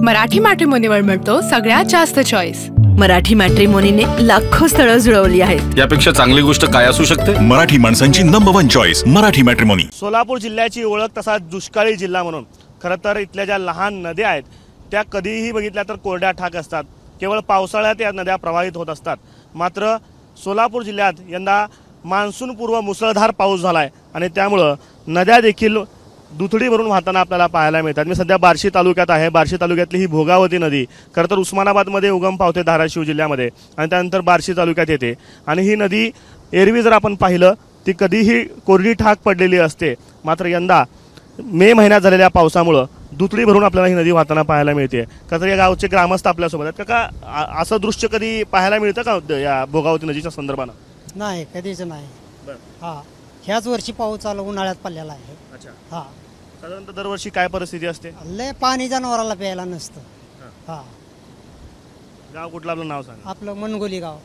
मराठी मॅट्रिमोनीवर मिळतो सगळ्यात जास्त चॉईस। मराठी मॅट्रिमोनीने लाखो स्थळं जुळवली आहेत। यापेक्षा चांगली गोष्ट काय असू शकते? मराठी माणसांची number 1 choice Marathi matrimony. Solapur जिल्ह्याची ओळख तसा दुष्काळी जिल्हा म्हणून। खरं तर इथल्या ज्या लहान नद्या आहेत त्या कधीही बघितल्या तर कोरड्या ठाक असतात। केवळ पावसाळ्यात या नद्या प्रवाहित होत असतात। मात्र सोलापूर जिल्ह्यात यंदा मान्सूनपूर्व मुसळधार पाऊस झालाय आणि त्यामुळे नद्या देखील दुथडी भरून वाहताना आपल्याला पाहायला मिळतात। मी सध्या बार्शी तालुक्यात आहे। बार्शी तालुक्यातली ही भोगावती नदी खरं तर उस्मानाबादमध्ये उगम पावते धाराशिव जिल्ह्यामध्ये आणि त्यानंतर बार्शी तालुक्यात येते आणि ही नदी एरवी जर आपण पाहिलं ती कधीही कोरडी ठाक पडलेली असते। मात्र यंदा मे महिन्यात झालेल्या पावसामुळे दुथडी भरून आपल्याला ही नदी वाहताना पाहायला मिळते। खरं तर या गावचे ग्रामस्थ आपल्यासोबत आहेत। काका, असं दृश्य कधी पाहायला मिळतं का या भोगावती नदीच्या संदर्भानं? नाही, कधीच नाही। हां, ह्याच वर्षी पाऊस चालू उन्हाळ्यात पडलेला आहे। अच्छा, हां। साधारणतः दरवर्षी काय परिस्थिती असते? लय पाणी जनावराला प्यायला नसतं। हां। गाव कुठलं आपलं नाव सांगा? आपलं मनगोली गाव।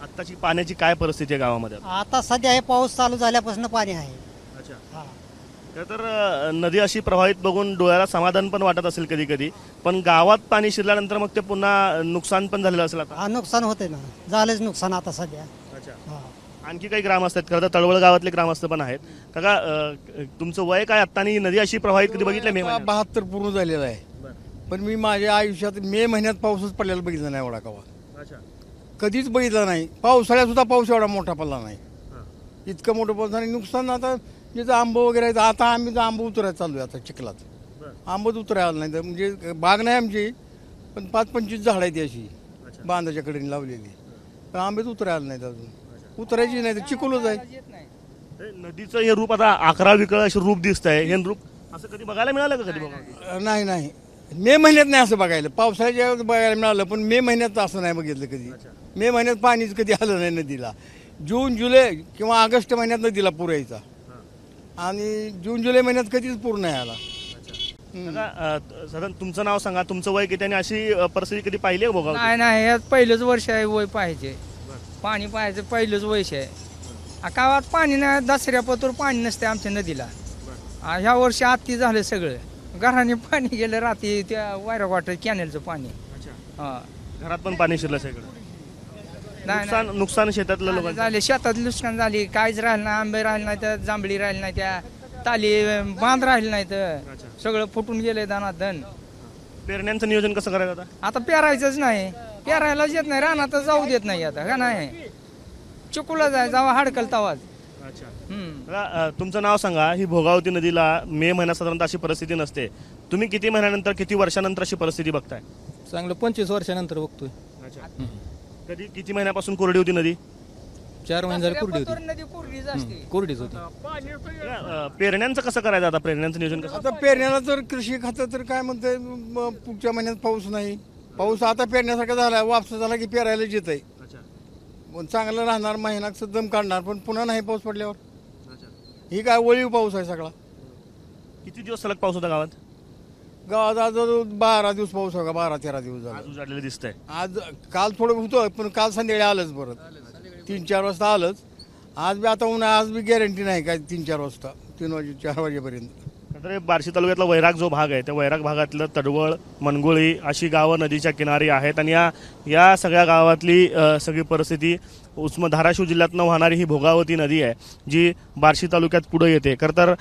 आत्ताची पाण्याची काय परिस्थिती आहे गावामध्ये? आता सध्या हे पाऊस चालू झाल्यापासून पाणी आहे। अच्छा, हां। तर नदी अशी प्रभावित बघून डोळ्याला समाधान पण वाटत असेल कधी कधी, पण गावात पाणी शिरल्यानंतर मग ते पुन्हा नुकसान पण झालेलं असेल आता? हा, नुकसान होते ना, झालंच नुकसान आता सध्या। अच्छा, हां। आणखी काही ग्रामस्थ आहेत, खरं तर तळवळ गावातले ग्रामस्थ पण आहेत। काका, तुमचं वय काय आता आणि नदी अशी प्रभावित कधी बघितलं? मे महिन्यात 72 पूर्ण झालेला आहे, पण मी माझ्या आयुष्यात मे महिन्यात पाऊसच पडलेला बघितला नाही एवढा कवा। अच्छा, कधीच बघितला नाही। पावसाळ्यात सुद्धा पाऊस एवढा मोठा पडला नाही। इतकं मोठं पाऊस आणि नुकसान आता जिथं आंबं वगैरे आहेत, आता आम्ही आंबं उतरायला चालू आहे। आता चिखलात आंबच उतरायला नाही, तर म्हणजे बाग नाही आमची, पण 25-25 झाडं आहेत अशी बांधाच्या कडेने लावलेली, पण आंबेच उतरायला नाहीत अजून। उतरायची नाही तर चिखलच आहे। नदीचं हे रूप आता 11 विकळ असे रूप दिसत आहे। हे रूप असं कधी बघायला मिळालं का? कधी नाही नाही, मे महिन्यात नाही असं बघायला। पावसाळ्याच्या वेळेस बघायला मिळालं, पण मे महिन्यात असं नाही बघितलं कधी। मे महिन्यात पाणीच कधी आलं नाही नदीला। जून जुलै किंवा ऑगस्ट महिन्यात नदीला पूर यायचा आणि जून जुलै महिन्यात कधीच पूर नाही आला। साधारण तुमचं नाव सांगा, तुमचं वय किती आणि अशी परिस्थिती कधी पाहिली आहे भोगावती? नाही नाही, यात पहिलंच वर्ष आहे वय पाहिजे, पाणी पाहायचं पहिलंच वर्ष आहे। गावात पाणी नाही, दसऱ्यापतूर पाणी नसते आमच्या नदीला। ह्या वर्षी आत्ती झालं सगळं, घराने पाणी गेलं रात्री त्या वायरा वाटर कॅनेलचं पाणी। हां, घरात पण पाणी शिरलं सगळं? नुकसान शेतातलं लोक झाले, शेतातलं नुकसान झाली, काहीच राहिलं नाही। आंबे राहिले नाही, तर जांभळी राहिली नाही, त्या ताली बांध राहिले नाही, तर सगळं फुटून गेले दनादन। पेरण्यांचं नियोजन कसं करायचं आता? आता पेरायचंच नाही, पेरायलाच येत नाही, रानात जाऊ देत नाही आता का नाही, चिकूला जाय जावा हाडकल तवाच। अच्छा, तुमचं नाव सांगा। ही भोगावती नदीला मे महिन्यात साधारणतः अशी परिस्थिती नसते, तुम्ही किती महिन्यानंतर किती वर्षानंतर अशी परिस्थिती बघताय? चांगलं 25 वर्षानंतर बघतोय। अच्छा, कधी किती महिन्यापासून कोरडी होती नदी? 4 महिने झाले कोरडी होती। नदी कोरडीच असते, कोरडीच होती। पेरण्यांचं कसं करायचं आता? पेरण्यांचं नियोजन कसं? आता पेरण्याला तर कृषी खातं तर काय म्हणतंय, पुढच्या महिन्यात पाऊस नाही। पाऊस आता पेरण्यासारखा झाला, वापस झाला की पेरायला येत आहे। पण चांगलं राहणार, महिना दम काढणार, पण पुन्हा नाही पाऊस पडल्यावर। ही काय वळीव पाऊस आहे सगळा। किती दिवस सलग पाऊस होता गावात? गावात आज 12 दिवस पाऊस होता, 12-13 दिवस झाला। आज उजाडलेलं दिसतंय। आज काल थोडं होतं, पण काल संध्याकाळी आलंच, परत 3-4 वाजता आलंच। आज बी आता ऊन, आज बी गॅरंटी नाही काय 3-4 वाजता, 3 वाजे 4 वाजेपर्यंत। तर बार्शी तालुक्यातला वैराग जो भाग आहे त्या वैराग भागातलं तडवळ, मनगोळी अशी गावं नदीच्या किनारी आहेत आणि या सगळ्या गावातली सगळी परिस्थिती धाराशिव जिल्ह्यातनं वाहणारी ही भोगावती नदी आहे जी बार्शी तालुक्यात पुढे येते। खरं तर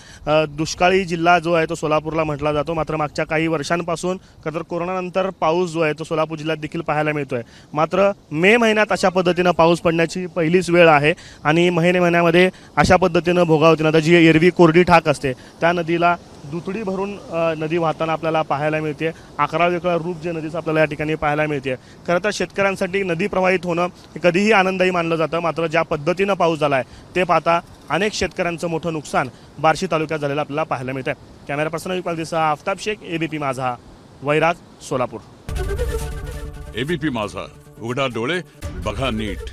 दुष्काळी जिल्हा जो आहे तो सोलापूरला म्हटला जातो। मात्र मागच्या काही वर्षांपासून खरं तर कोरोनानंतर पाऊस जो आहे तो सोलापूर जिल्ह्यात देखील पाहायला मिळतोय। मात्र मे महिन्यात अशा पद्धतीनं पाऊस पडण्याची पहिलीच वेळ आहे आणि महिन्यामध्ये अशा पद्धतीनं भोगावती नदी जी एरवी कोरडी ठाक असते त्या नदीला दुथडी भरून नदी वाहताना आपल्याला पाहायला मिळते। 11 वेगळं रूप जे नदीचं आपल्याला या ठिकाणी पाहायला मिळते। खरं तर शेतकऱ्यांसाठी नदी प्रवाहित होणं हे कधीही आनंददायी मानलं जातं, मात्र ज्या पद्धतीनं पाऊस झाला आहे ते पाहता अनेक शेतकऱ्यांचं मोठं नुकसान बार्शी तालुक्यात झालेलं आपल्याला पाहायला मिळतं। कॅमेरा पर्सन विपाल दिसा, आफ्ताब शेख, एबीपी माझा, वैराग, सोलापूर। एबीपी माझा, उघडा डोळे बघा नीट।